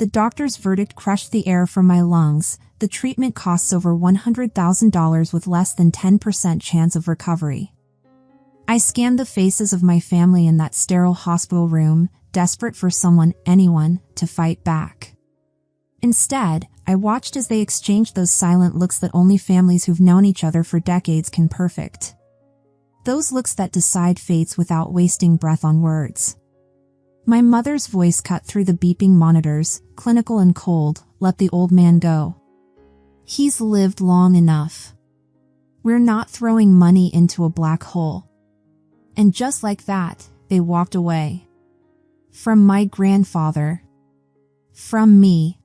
The doctor's verdict crushed the air from my lungs. The treatment costs over $100,000 with less than 10% chance of recovery. I scanned the faces of my family in that sterile hospital room, desperate for someone, anyone, to fight back. Instead, I watched as they exchanged those silent looks that only families who've known each other for decades can perfect. Those looks that decide fates without wasting breath on words. My mother's voice cut through the beeping monitors, clinical and cold. "Let the old man go. He's lived long enough. We're not throwing money into a black hole." And just like that, they walked away. From my grandfather. From me.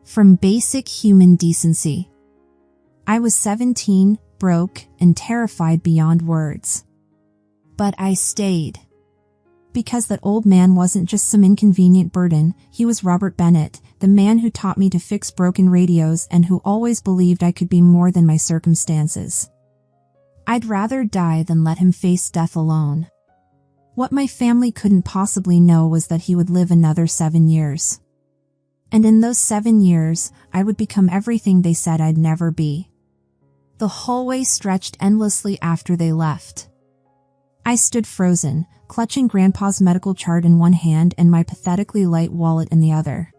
From basic human decency. I was 17, broke, and terrified beyond words. But I stayed. Because that old man wasn't just some inconvenient burden, he was Robert Bennett, the man who taught me to fix broken radios and who always believed I could be more than my circumstances. I'd rather die than let him face death alone. What my family couldn't possibly know was that he would live another 7 years. And in those 7 years, I would become everything they said I'd never be. The hallway stretched endlessly after they left. I stood frozen, clutching Grandpa's medical chart in one hand and my pathetically light wallet in the other.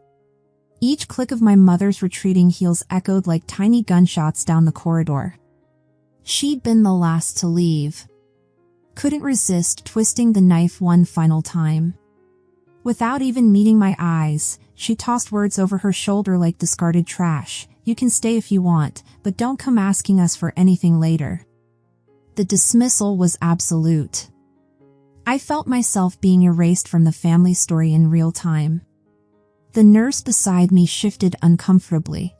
Each click of my mother's retreating heels echoed like tiny gunshots down the corridor. She'd been the last to leave. Couldn't resist twisting the knife one final time. Without even meeting my eyes, she tossed words over her shoulder like discarded trash. "You can stay if you want, but don't come asking us for anything later." The dismissal was absolute. I felt myself being erased from the family story in real time. The nurse beside me shifted uncomfortably.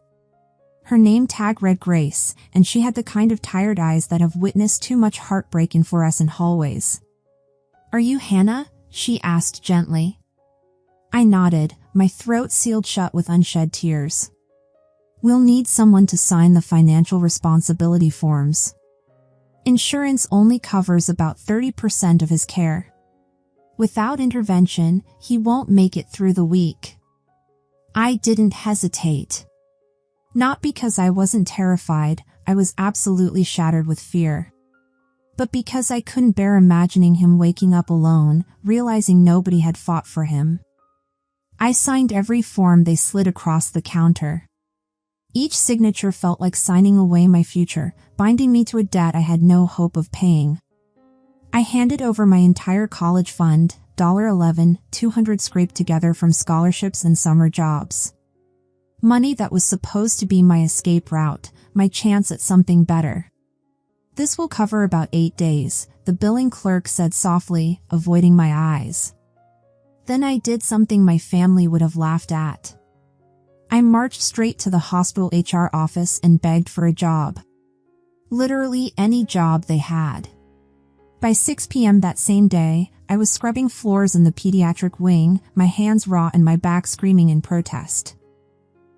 Her name tag read Grace, and she had the kind of tired eyes that have witnessed too much heartbreak in fluorescent hallways. "Are you Hannah?" she asked gently. I nodded, my throat sealed shut with unshed tears. "We'll need someone to sign the financial responsibility forms. Insurance only covers about 30% of his care. Without intervention, he won't make it through the week." I didn't hesitate. Not because I wasn't terrified, I was absolutely shattered with fear. But because I couldn't bear imagining him waking up alone, realizing nobody had fought for him. I signed every form they slid across the counter. Each signature felt like signing away my future, binding me to a debt I had no hope of paying. I handed over my entire college fund, $11,200 scraped together from scholarships and summer jobs. Money that was supposed to be my escape route, my chance at something better. "This will cover about 8 days, the billing clerk said softly, avoiding my eyes. Then I did something my family would have laughed at. I marched straight to the hospital HR office and begged for a job. Literally any job they had. By 6 p.m. that same day, I was scrubbing floors in the pediatric wing, my hands raw and my back screaming in protest.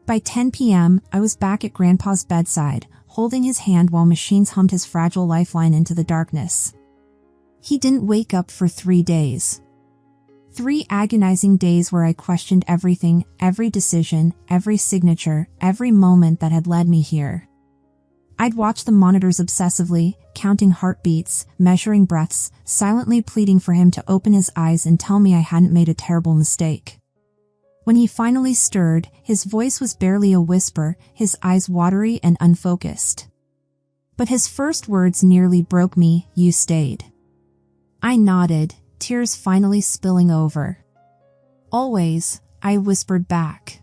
By 10 p.m., I was back at Grandpa's bedside, holding his hand while machines hummed his fragile lifeline into the darkness. He didn't wake up for 3 days. 3 agonizing days where I questioned everything, every decision, every signature, every moment that had led me here. I'd watch the monitors obsessively, counting heartbeats, measuring breaths, silently pleading for him to open his eyes and tell me I hadn't made a terrible mistake. When he finally stirred, his voice was barely a whisper, his eyes watery and unfocused. But his first words nearly broke me. "You stayed." I nodded, tears finally spilling over. "Always," I whispered back.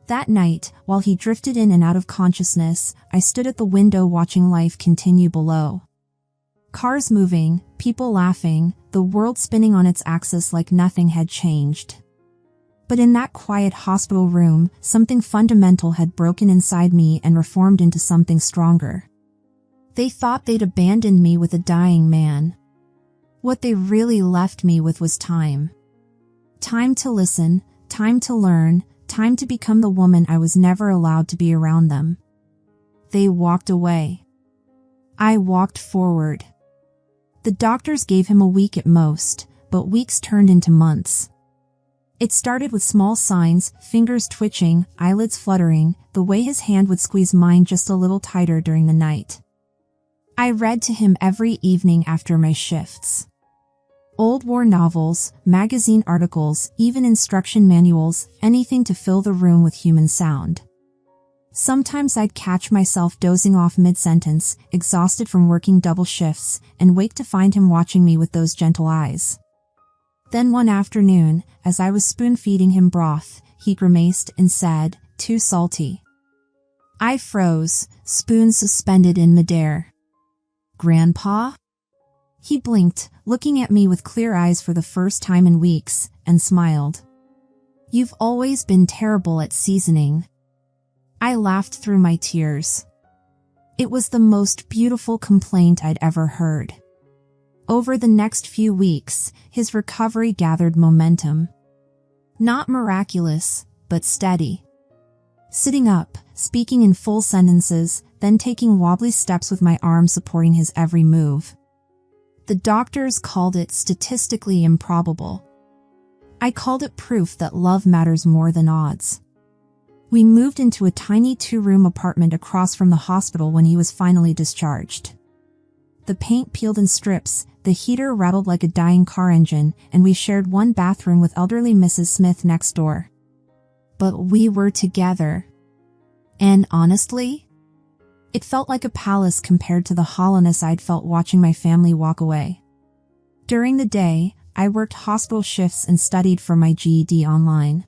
That night, while he drifted in and out of consciousness, I stood at the window watching life continue below. Cars moving, people laughing, the world spinning on its axis like nothing had changed. But in that quiet hospital room, something fundamental had broken inside me and reformed into something stronger. They thought they'd abandoned me with a dying man. What they really left me with was time. Time to listen, time to learn, time to become the woman I was never allowed to be around them. They walked away. I walked forward. The doctors gave him a week at most, but weeks turned into months. It started with small signs, fingers twitching, eyelids fluttering, the way his hand would squeeze mine just a little tighter during the night. I read to him every evening after my shifts. Old war novels, magazine articles, even instruction manuals, anything to fill the room with human sound. Sometimes I'd catch myself dozing off mid-sentence, exhausted from working double shifts, and wake to find him watching me with those gentle eyes. Then one afternoon, as I was spoon-feeding him broth, he grimaced and said, "Too salty." I froze, spoon suspended in midair. "Grandpa?" He blinked, looking at me with clear eyes for the first time in weeks, and smiled. "You've always been terrible at seasoning." I laughed through my tears. It was the most beautiful complaint I'd ever heard. Over the next few weeks, his recovery gathered momentum. Not miraculous, but steady. Sitting up, speaking in full sentences, then taking wobbly steps with my arm supporting his every move. The doctors called it statistically improbable. I called it proof that love matters more than odds. We moved into a tiny 2-room apartment across from the hospital when he was finally discharged. The paint peeled in strips, the heater rattled like a dying car engine, and we shared one bathroom with elderly Mrs. Smith next door. But we were together. And honestly, it felt like a palace compared to the hollowness I'd felt watching my family walk away. During the day, I worked hospital shifts and studied for my GED online.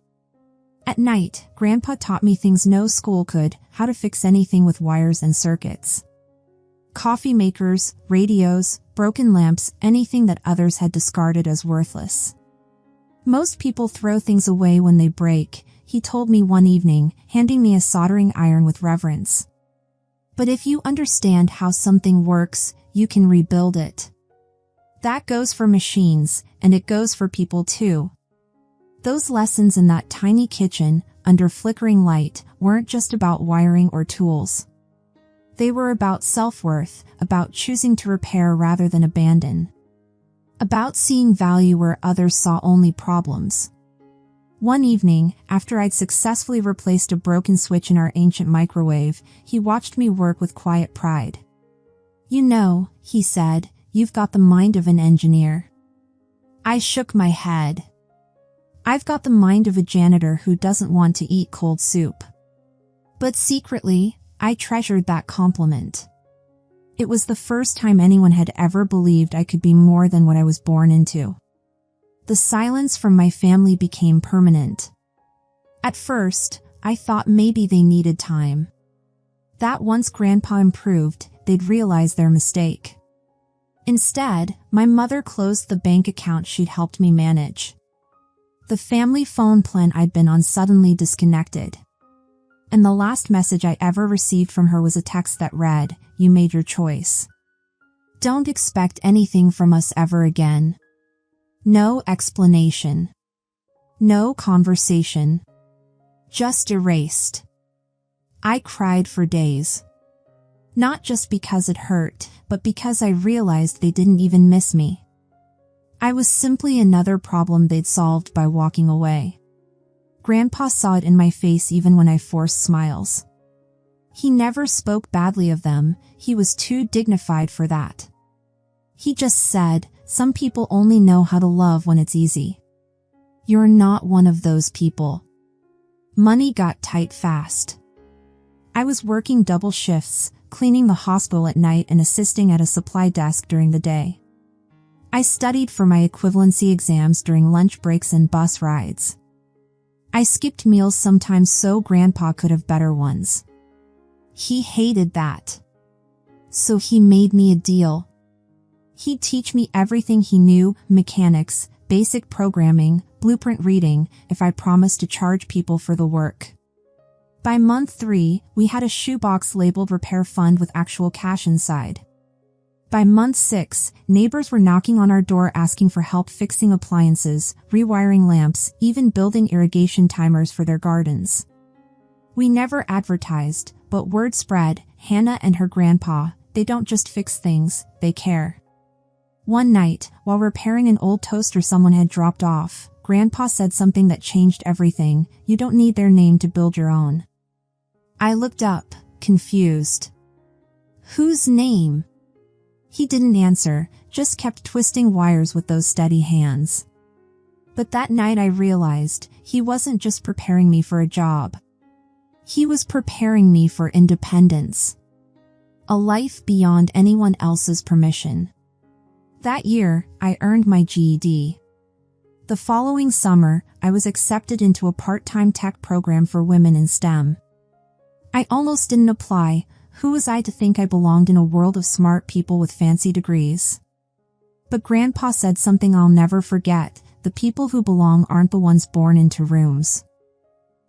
At night, Grandpa taught me things no school could, how to fix anything with wires and circuits. Coffee makers, radios, broken lamps, anything that others had discarded as worthless. Most people throw things away when they break, he told me one evening, handing me a soldering iron with reverence. But if you understand how something works, you can rebuild it. That goes for machines, and it goes for people too. Those lessons in that tiny kitchen, under flickering light, weren't just about wiring or tools. They were about self-worth, about choosing to repair rather than abandon. About seeing value where others saw only problems. One evening, after I'd successfully replaced a broken switch in our ancient microwave, he watched me work with quiet pride. "You know," he said, "you've got the mind of an engineer." I shook my head. "I've got the mind of a janitor who doesn't want to eat cold soup." But secretly, I treasured that compliment. It was the first time anyone had ever believed I could be more than what I was born into. The silence from my family became permanent. At first, I thought maybe they needed time. That once Grandpa improved, they'd realize their mistake. Instead, my mother closed the bank account she'd helped me manage. The family phone plan I'd been on suddenly disconnected. And the last message I ever received from her was a text that read, "You made your choice. Don't expect anything from us ever again." No explanation. No conversation. Just erased. I cried for days. Not just because it hurt, but because I realized they didn't even miss me. I was simply another problem they'd solved by walking away. Grandpa saw it in my face even when I forced smiles. He never spoke badly of them, he was too dignified for that. He just said, "Some people only know how to love when it's easy. You're not one of those people." Money got tight fast. I was working double shifts, cleaning the hospital at night and assisting at a supply desk during the day. I studied for my equivalency exams during lunch breaks and bus rides. I skipped meals sometimes so Grandpa could have better ones. He hated that. So he made me a deal. He'd teach me everything he knew, mechanics, basic programming, blueprint reading, if I promised to charge people for the work. By month 3, we had a shoebox labeled Repair Fund with actual cash inside. By month 6, neighbors were knocking on our door asking for help fixing appliances, rewiring lamps, even building irrigation timers for their gardens. We never advertised, but word spread, Hannah and her grandpa, they don't just fix things, they care. One night, while repairing an old toaster someone had dropped off, Grandpa said something that changed everything. You don't need their name to build your own. I looked up, confused. Whose name? He didn't answer, just kept twisting wires with those steady hands. But that night I realized he wasn't just preparing me for a job. He was preparing me for independence. A life beyond anyone else's permission. That year, I earned my GED. The following summer, I was accepted into a part-time tech program for women in STEM. I almost didn't apply. Who was I to think I belonged in a world of smart people with fancy degrees? But Grandpa said something I'll never forget. The people who belong aren't the ones born into rooms.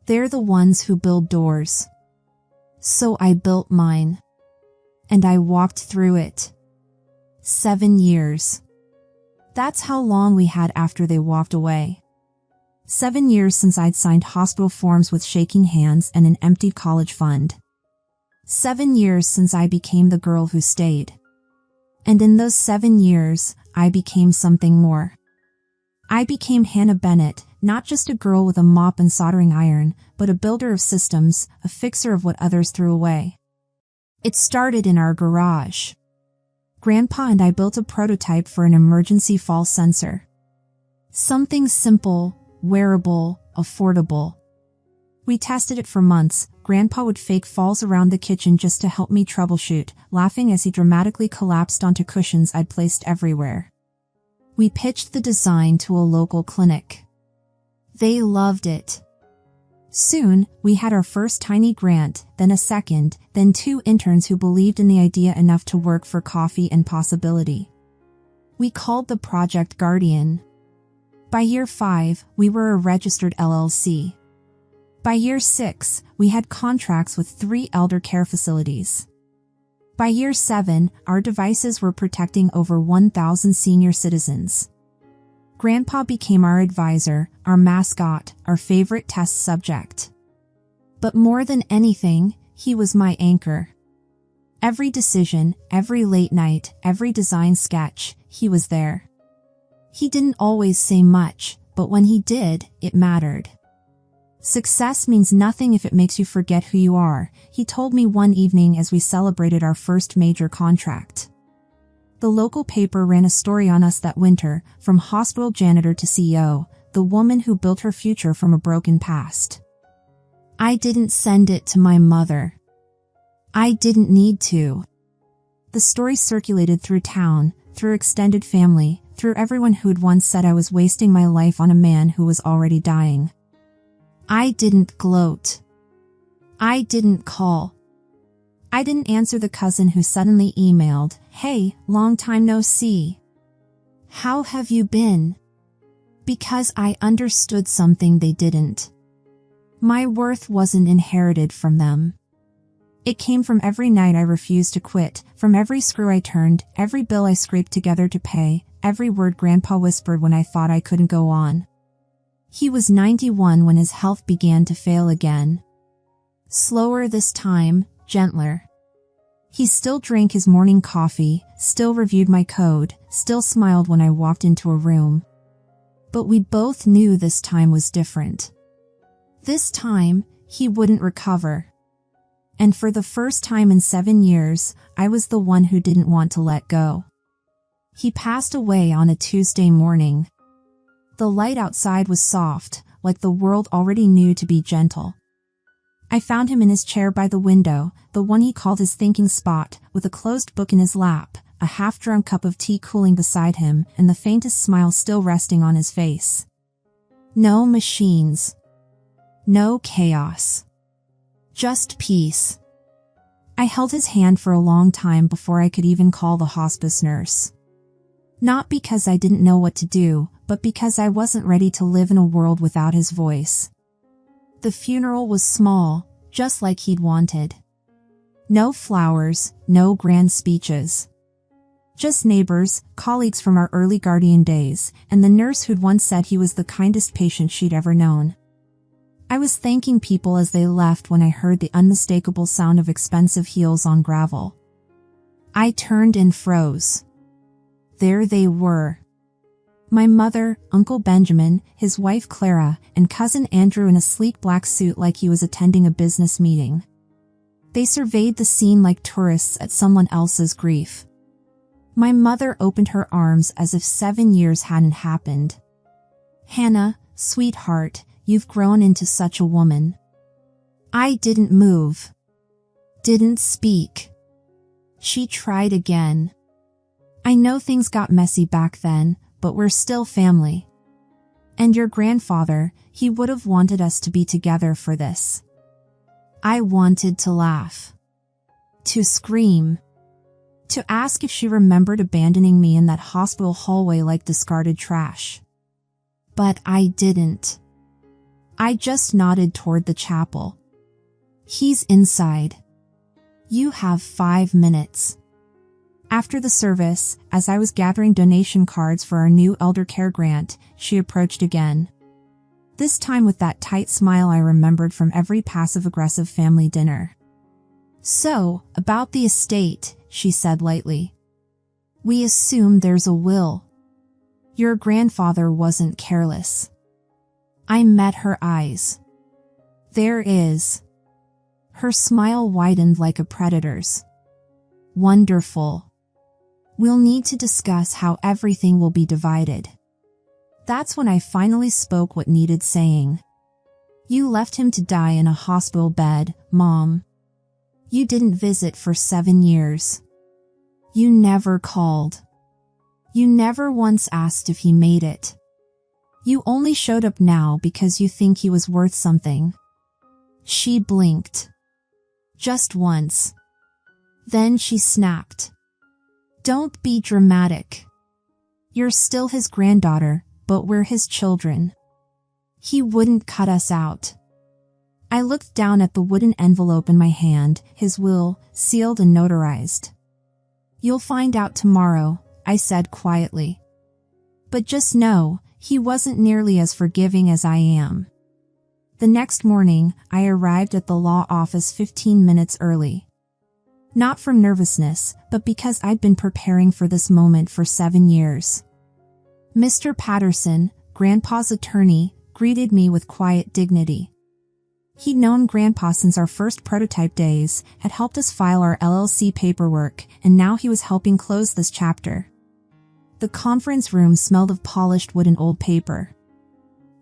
They're the ones who build doors. So I built mine. And I walked through it. 7 years. That's how long we had after they walked away. 7 years since I'd signed hospital forms with shaking hands and an empty college fund. 7 years since I became the girl who stayed. And in those 7 years, I became something more. I became Hannah Bennett, not just a girl with a mop and soldering iron, but a builder of systems, a fixer of what others threw away. It started in our garage. Grandpa and I built a prototype for an emergency fall sensor. Something simple, wearable, affordable. We tested it for months. Grandpa would fake falls around the kitchen just to help me troubleshoot, laughing as he dramatically collapsed onto cushions I'd placed everywhere. We pitched the design to a local clinic. They loved it. Soon, we had our first tiny grant, then a second, then 2 interns who believed in the idea enough to work for coffee and possibility. We called the project Guardian. By year 5, we were a registered LLC. By year 6, we had contracts with 3 elder care facilities. By year 7, our devices were protecting over 1,000 senior citizens. Grandpa became our advisor, our mascot, our favorite test subject. But more than anything, he was my anchor. Every decision, every late night, every design sketch, he was there. He didn't always say much, but when he did, it mattered. Success means nothing if it makes you forget who you are, he told me one evening as we celebrated our first major contract. The local paper ran a story on us that winter, from hospital janitor to CEO, the woman who built her future from a broken past. I didn't send it to my mother. I didn't need to. The story circulated through town, through extended family, through everyone who'd once said I was wasting my life on a man who was already dying. I didn't gloat. I didn't call. I didn't answer the cousin who suddenly emailed, "Hey, long time no see. How have you been?" Because I understood something they didn't. My worth wasn't inherited from them. It came from every night I refused to quit, from every screw I turned, every bill I scraped together to pay, every word Grandpa whispered when I thought I couldn't go on. He was 91 when his health began to fail again. Slower this time, gentler. He still drank his morning coffee, still reviewed my code, still smiled when I walked into a room. But we both knew this time was different. This time, he wouldn't recover. And for the first time in 7 years, I was the one who didn't want to let go. He passed away on a Tuesday morning. The light outside was soft, like the world already knew to be gentle. I found him in his chair by the window, the one he called his thinking spot, with a closed book in his lap, a half-drunk cup of tea cooling beside him, and the faintest smile still resting on his face. No machines. No chaos. Just peace. I held his hand for a long time before I could even call the hospice nurse. Not because I didn't know what to do, but because I wasn't ready to live in a world without his voice. The funeral was small, just like he'd wanted. No flowers, no grand speeches. Just neighbors, colleagues from our early Guardian days, and the nurse who'd once said he was the kindest patient she'd ever known. I was thanking people as they left when I heard the unmistakable sound of expensive heels on gravel. I turned and froze. There they were. My mother, Uncle Benjamin, his wife Clara, and cousin Andrew in a sleek black suit like he was attending a business meeting. They surveyed the scene like tourists at someone else's grief. My mother opened her arms as if 7 years hadn't happened. "Hannah, sweetheart, you've grown into such a woman." I didn't move. Didn't speak. She tried again. "I know things got messy back then, but we're still family. And your grandfather, he would have wanted us to be together for this." I wanted to laugh. To scream. To ask if she remembered abandoning me in that hospital hallway like discarded trash. But I didn't. I just nodded toward the chapel. "He's inside. You have 5 minutes." After the service, as I was gathering donation cards for our new elder care grant, she approached again. This time with that tight smile I remembered from every passive-aggressive family dinner. "So, about the estate," she said lightly. "We assume there's a will. Your grandfather wasn't careless." I met her eyes. "There is." Her smile widened like a predator's. "Wonderful. We'll need to discuss how everything will be divided." That's when I finally spoke what needed saying. "You left him to die in a hospital bed, Mom. You didn't visit for 7 years. You never called. You never once asked if he made it. You only showed up now because you think he was worth something." She blinked. Just once. Then she snapped. "Don't be dramatic. You're still his granddaughter, but we're his children. He wouldn't cut us out." I looked down at the wooden envelope in my hand, his will, sealed and notarized. "You'll find out tomorrow," I said quietly. "But just know, he wasn't nearly as forgiving as I am." The next morning, I arrived at the law office 15 minutes early. Not from nervousness, but because I'd been preparing for this moment for 7 years. Mr. Patterson, Grandpa's attorney, greeted me with quiet dignity. He'd known Grandpa since our first prototype days, had helped us file our LLC paperwork, and now he was helping close this chapter. The conference room smelled of polished wood and old paper.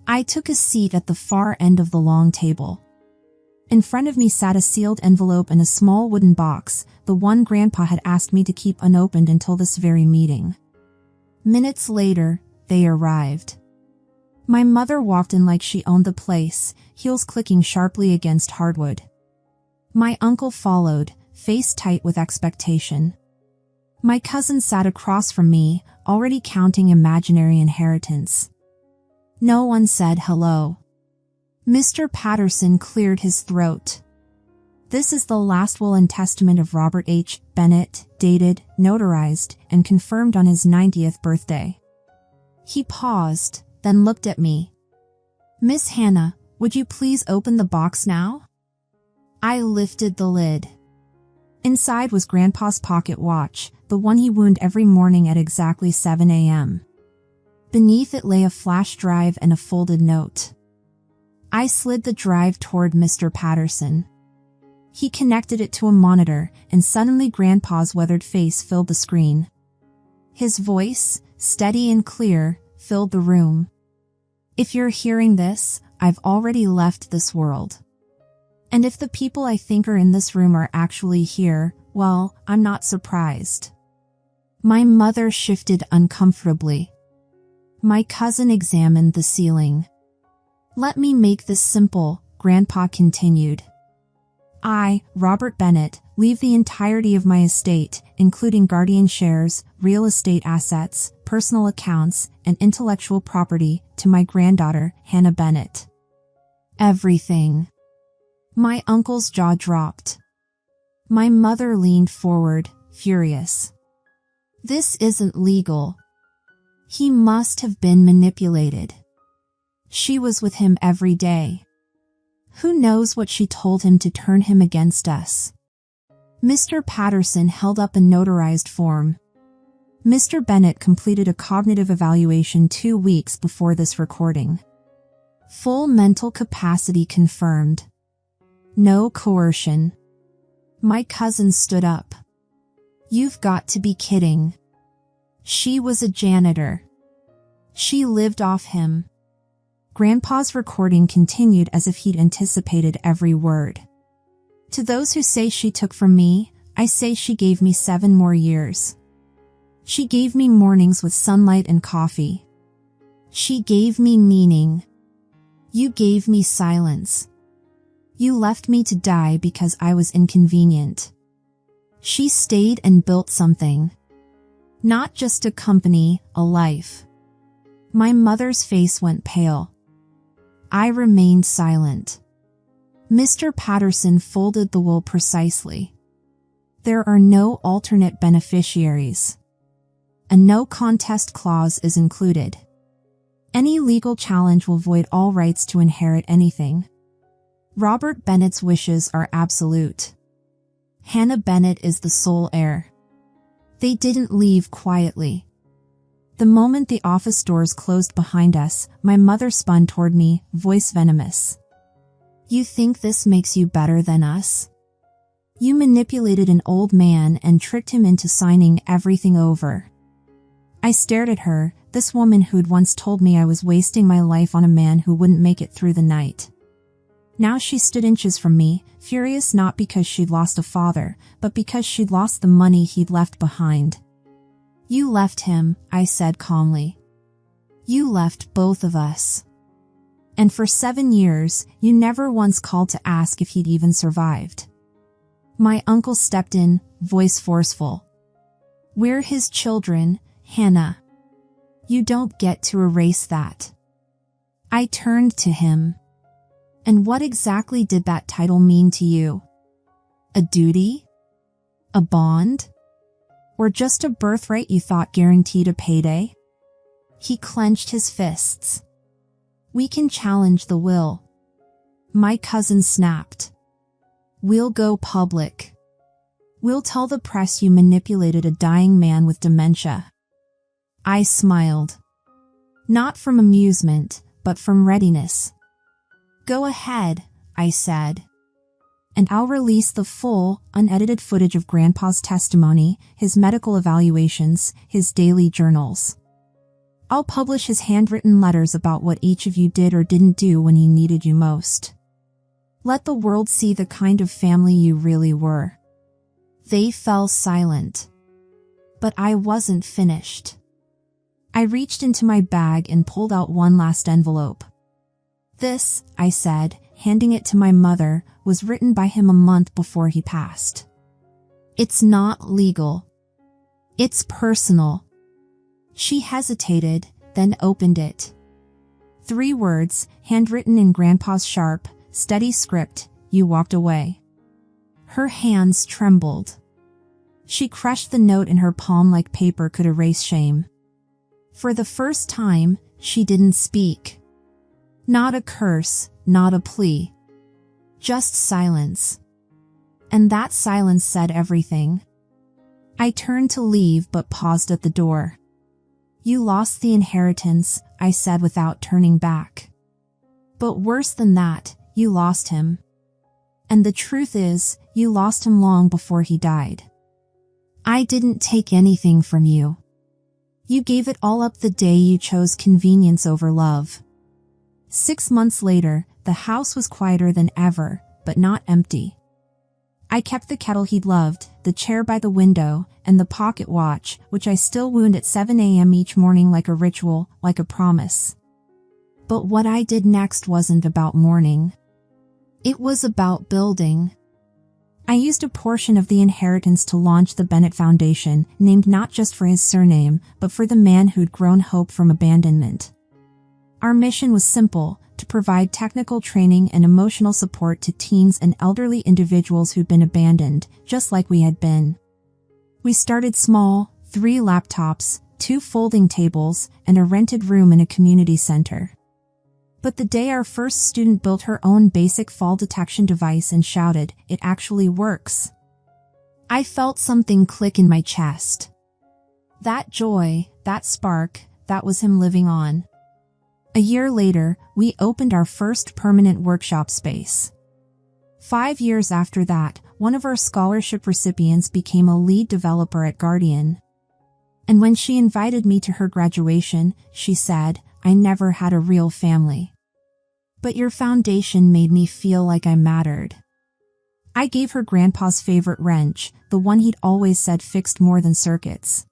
I took a seat at the far end of the long table. In front of me sat a sealed envelope and a small wooden box, the one Grandpa had asked me to keep unopened until this very meeting. Minutes later, they arrived. My mother walked in like she owned the place, heels clicking sharply against hardwood. My uncle followed, face tight with expectation. My cousin sat across from me, already counting imaginary inheritance. No one said hello. Mr. Patterson cleared his throat. "This is the last will and testament of Robert H. Bennett, dated, notarized, and confirmed on his 90th birthday." He paused, then looked at me. "Miss Hannah, would you please open the box now?" I lifted the lid. Inside was Grandpa's pocket watch, the one he wound every morning at exactly 7 a.m. Beneath it lay a flash drive and a folded note. I slid the drive toward Mr. Patterson. He connected it to a monitor, and suddenly Grandpa's weathered face filled the screen. His voice, steady and clear, filled the room. "If you're hearing this, I've already left this world. And if the people I think are in this room are actually here, well, I'm not surprised." My mother shifted uncomfortably. My cousin examined the ceiling. "Let me make this simple," Grandpa continued. "I, Robert Bennett, leave the entirety of my estate, including guardian shares, real estate assets, personal accounts, and intellectual property, to my granddaughter, Hannah Bennett. Everything." My uncle's jaw dropped. My mother leaned forward, furious. "This isn't legal. He must have been manipulated. She was with him every day. Who knows what she told him to turn him against us?" Mr. Patterson held up a notarized form. Mr. Bennett completed a cognitive evaluation 2 weeks before this recording. Full mental capacity confirmed. No coercion. My cousin stood up. You've got to be kidding. She was a janitor. She lived off him. Grandpa's recording continued as if he'd anticipated every word. To those who say she took from me, I say she gave me 7 more years. She gave me mornings with sunlight and coffee. She gave me meaning. You gave me silence. You left me to die because I was inconvenient. She stayed and built something. Not just a company, a life. My mother's face went pale. I remained silent. Mr. Patterson folded the will precisely. There are no alternate beneficiaries. A no contest clause is included. Any legal challenge will void all rights to inherit anything. Robert Bennett's wishes are absolute. Hannah Bennett is the sole heir. They didn't leave quietly. The moment the office doors closed behind us, my mother spun toward me, voice venomous. You think this makes you better than us? You manipulated an old man and tricked him into signing everything over. I stared at her, this woman who'd once told me I was wasting my life on a man who wouldn't make it through the night. Now she stood inches from me, furious not because she'd lost a father, but because she'd lost the money he'd left behind. You left him, I said calmly. You left both of us. And for 7 years, you never once called to ask if he'd even survived. My uncle stepped in, voice forceful. We're his children, Hannah. You don't get to erase that. I turned to him. And what exactly did that title mean to you? A duty? A bond? Or just a birthright you thought guaranteed a payday? He clenched his fists. We can challenge the will. My cousin snapped. We'll go public. We'll tell the press you manipulated a dying man with dementia. I smiled. Not from amusement, but from readiness. Go ahead, I said. And I'll release the full, unedited footage of Grandpa's testimony, his medical evaluations, his daily journals. I'll publish his handwritten letters about what each of you did or didn't do when he needed you most. Let the world see the kind of family you really were. They fell silent. But I wasn't finished. I reached into my bag and pulled out one last envelope. This, I said, handing it to my mother, was written by him a month before he passed. It's not legal. It's personal. She hesitated, then opened it. 3 words, handwritten in Grandpa's sharp, steady script, you walked away. Her hands trembled. She crushed the note in her palm like paper could erase shame. For the first time, she didn't speak. Not a curse, not a plea. Just silence. And that silence said everything. I turned to leave but paused at the door. You lost the inheritance, I said without turning back. But worse than that, you lost him. And the truth is, you lost him long before he died. I didn't take anything from you. You gave it all up the day you chose convenience over love. 6 months later, the house was quieter than ever, but not empty. I kept the kettle he'd loved, the chair by the window, and the pocket watch, which I still wound at 7 a.m. each morning like a ritual, like a promise. But what I did next wasn't about mourning. It was about building. I used a portion of the inheritance to launch the Bennett Foundation, named not just for his surname, but for the man who'd grown hope from abandonment. Our mission was simple, to provide technical training and emotional support to teens and elderly individuals who'd been abandoned, just like we had been. We started small, 3 laptops, 2 folding tables, and a rented room in a community center. But the day our first student built her own basic fall detection device and shouted, "It actually works," I felt something click in my chest. That joy, that spark, that was him living on. A year later, we opened our first permanent workshop space. 5 years after that, one of our scholarship recipients became a lead developer at Guardian. And when she invited me to her graduation, she said, "I never had a real family. But your foundation made me feel like I mattered." I gave her Grandpa's favorite wrench, the one he'd always said fixed more than circuits.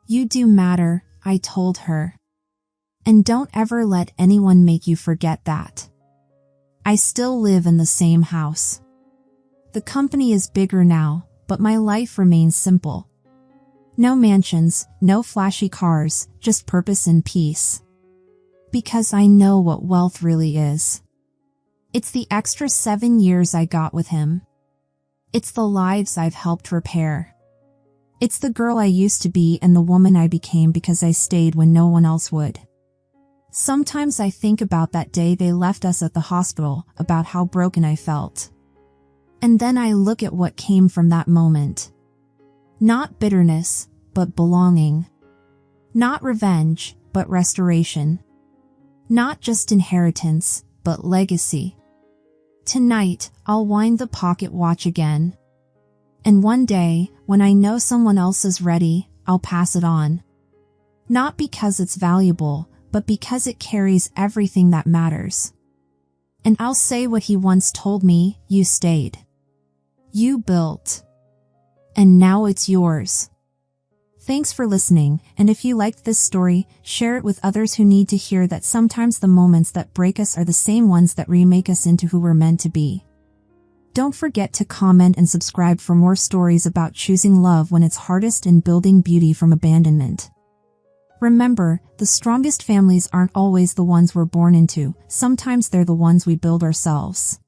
"You do matter," I told her. "And don't ever let anyone make you forget that." I still live in the same house. The company is bigger now, but my life remains simple. No mansions, no flashy cars, just purpose and peace. Because I know what wealth really is. It's the extra 7 years I got with him. It's the lives I've helped repair. It's the girl I used to be and the woman I became because I stayed when no one else would. Sometimes I think about that day they left us at the hospital, about how broken I felt. And then I look at what came from that moment. Not bitterness, but belonging. Not revenge, but restoration. Not just inheritance, but legacy. Tonight, I'll wind the pocket watch again. And one day, when I know someone else is ready, I'll pass it on. Not because it's valuable, but because it carries everything that matters. And I'll say what he once told me: "You stayed. You built. And now it's yours." Thanks for listening, and if you liked this story, share it with others who need to hear that sometimes the moments that break us are the same ones that remake us into who we're meant to be. Don't forget to comment and subscribe for more stories about choosing love when it's hardest and building beauty from abandonment. Remember, the strongest families aren't always the ones we're born into, sometimes they're the ones we build ourselves.